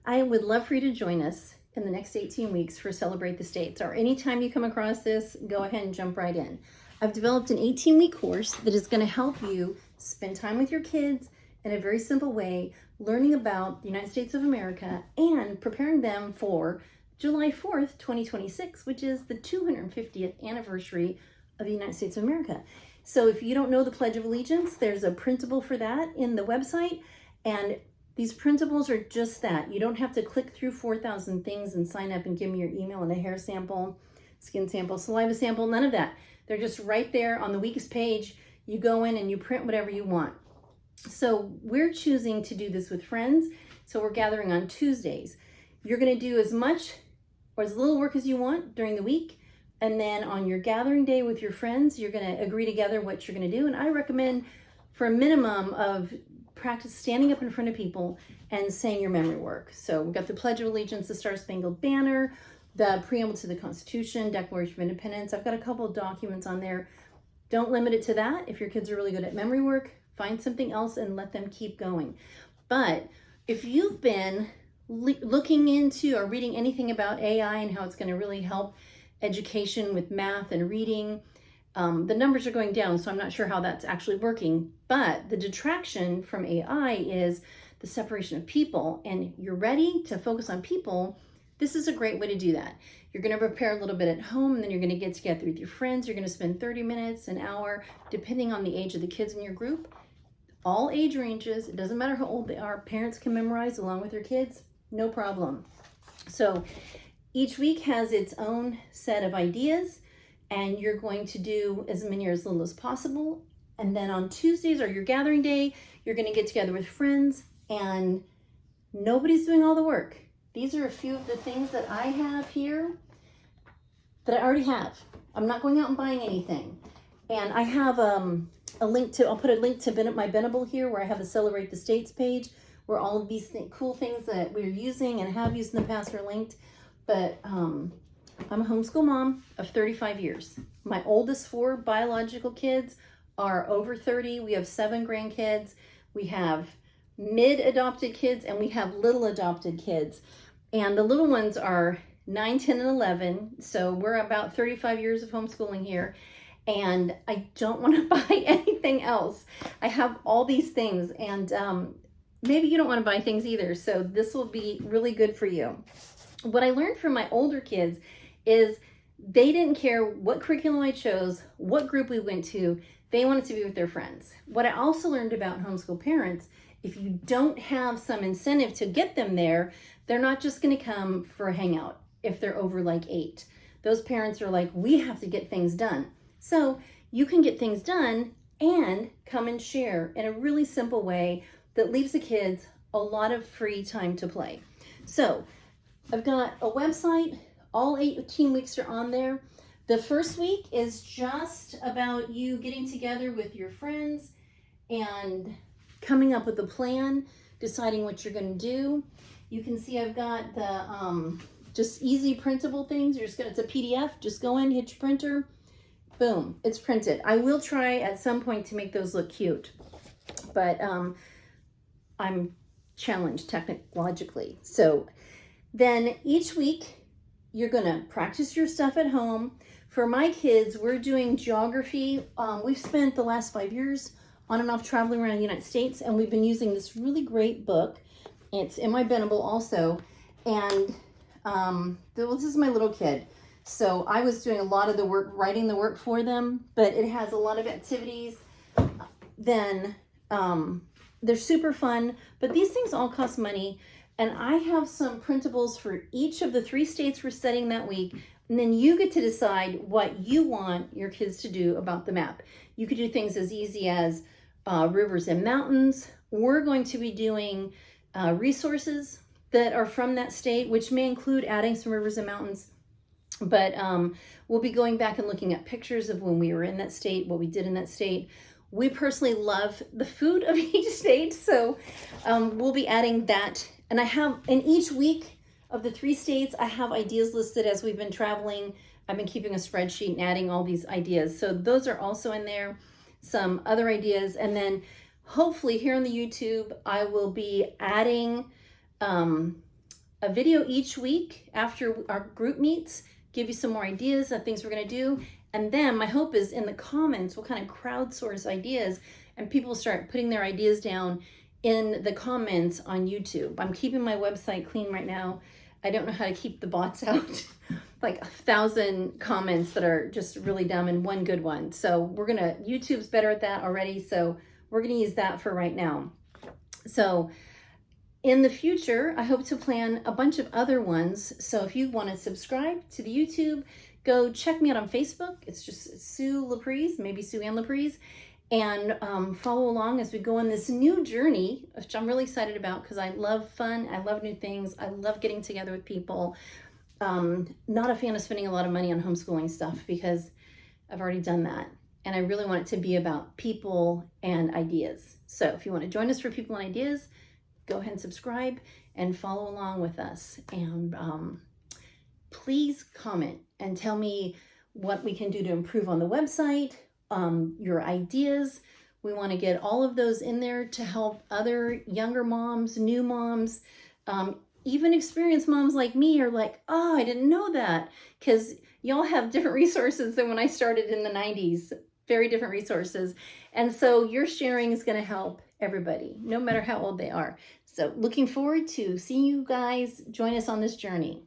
I would love for you to join us in the next 18 weeks for Celebrate the States, or anytime you come across this, go ahead and jump right in. I've developed an 18-week course that is going to help you spend time with your kids in a very simple way, learning about the United States of America and preparing them for July 4th, 2026, which is the 250th anniversary of the United States of America. So if you don't know the Pledge of Allegiance, there's a printable for that in the website, and these printables are just that. You don't have to click through 4,000 things and sign up and give me your email and a hair sample, skin sample, saliva sample, none of that. They're just right there on the week's page. You go in and you print whatever you want. So we're choosing to do this with friends. So we're gathering on Tuesdays. You're going to do as much or as little work as you want during the week. And then on your gathering day with your friends, you're going to agree together what you're going to do. And I recommend for a minimum of practice standing up in front of people and saying your memory work. So we've got the Pledge of Allegiance, the Star Spangled Banner, the Preamble to the Constitution, Declaration of Independence. I've got a couple of documents on there. Don't limit it to that. If your kids are really good at memory work, find something else and let them keep going. But if you've been looking into or reading anything about AI and how it's going to really help education with math and reading, the numbers are going down, so I'm not sure how that's actually working. But the detraction from AI is the separation of people, and you're ready to focus on people. This is a great way to do that. You're going to prepare a little bit at home, and then you're going to get together with your friends. You're going to spend 30 minutes, an hour, depending on the age of the kids in your group. All age ranges, it doesn't matter how old they are. Parents can memorize along with their kids, no problem. So each week has its own set of ideas, and you're going to do as many or as little as possible. And then on Tuesdays or your gathering day, you're going to get together with friends, and nobody's doing all the work. These are a few of the things that I have here that I already have. I'm not going out and buying anything. And I have a link to, I'll put a link to my Venable here where I have a Celebrate the States page where all of these cool things that we're using and have used in the past are linked. But I'm a homeschool mom of 35 years. My oldest 4 biological kids are over 30. We have 7 grandkids. We have mid-adopted kids, and we have little adopted kids. And the little ones are 9, 10, and 11. So we're about 35 years of homeschooling here. And I don't want to buy anything else. I have all these things, and maybe you don't want to buy things either. So this will be really good for you. What I learned from my older kids is they didn't care what curriculum I chose, what group we went to. They wanted to be with their friends. What I also learned about homeschool parents, if you don't have some incentive to get them there, they're not just going to come for a hangout if they're over like 8. Those parents are like, we have to get things done. So you can get things done and come and share in a really simple way that leaves the kids a lot of free time to play. So I've got a website. All 18 weeks are on there. The first week is just about you getting together with your friends and coming up with a plan, deciding what you're going to do. You can see I've got the just easy printable things. It's a PDF. Just go in, hit your printer, boom, it's printed. I will try at some point to make those look cute, but I'm challenged technologically. So then each week, you're going to practice your stuff at home. For my kids, we're doing geography. We've spent the last 5 years on and off traveling around the United States, and we've been using this really great book. It's in my Venable also. And this is my little kid. So I was doing a lot of the work, writing the work for them, but it has a lot of activities. Then they're super fun, but these things all cost money. And I have some printables for each of the 3 states we're studying that week. And then you get to decide what you want your kids to do about the map. You could do things as easy as rivers and mountains. We're going to be doing resources that are from that state, which may include adding some rivers and mountains. But we'll be going back and looking at pictures of when we were in that state, what we did in that state. We personally love the food of each state, so we'll be adding that. And I have, in each week of the 3 states, I have ideas listed as we've been traveling. I've been keeping a spreadsheet and adding all these ideas. So those are also in there, some other ideas. And then hopefully here on the YouTube, I will be adding a video each week after our group meets, give you some more ideas of things we're going to do. And then my hope is in the comments, we'll kind of crowdsource ideas and people start putting their ideas down in the comments on YouTube. I'm keeping my website clean right now. I don't know how to keep the bots out. Like 1,000 comments that are just really dumb and one good one. So YouTube's better at that already. So we're gonna use that for right now. So in the future, I hope to plan a bunch of other ones. So if you want to subscribe to the YouTube, go check me out on Facebook. It's just Sue Laprise, maybe Sue Ann Laprise, and follow along as we go on this new journey, which I'm really excited about because I love fun. I love new things. I love getting together with people. Not a fan of spending a lot of money on homeschooling stuff because I've already done that. And I really want it to be about people and ideas. So if you want to join us for people and ideas, go ahead and subscribe and follow along with us. And please comment and tell me what we can do to improve on the website, your ideas. We want to get all of those in there to help other younger moms, new moms, even experienced moms like me are like, oh, I didn't know that. Because y'all have different resources than when I started in the 90s, very different resources. And so your sharing is going to help everybody, no matter how old they are. So looking forward to seeing you guys join us on this journey.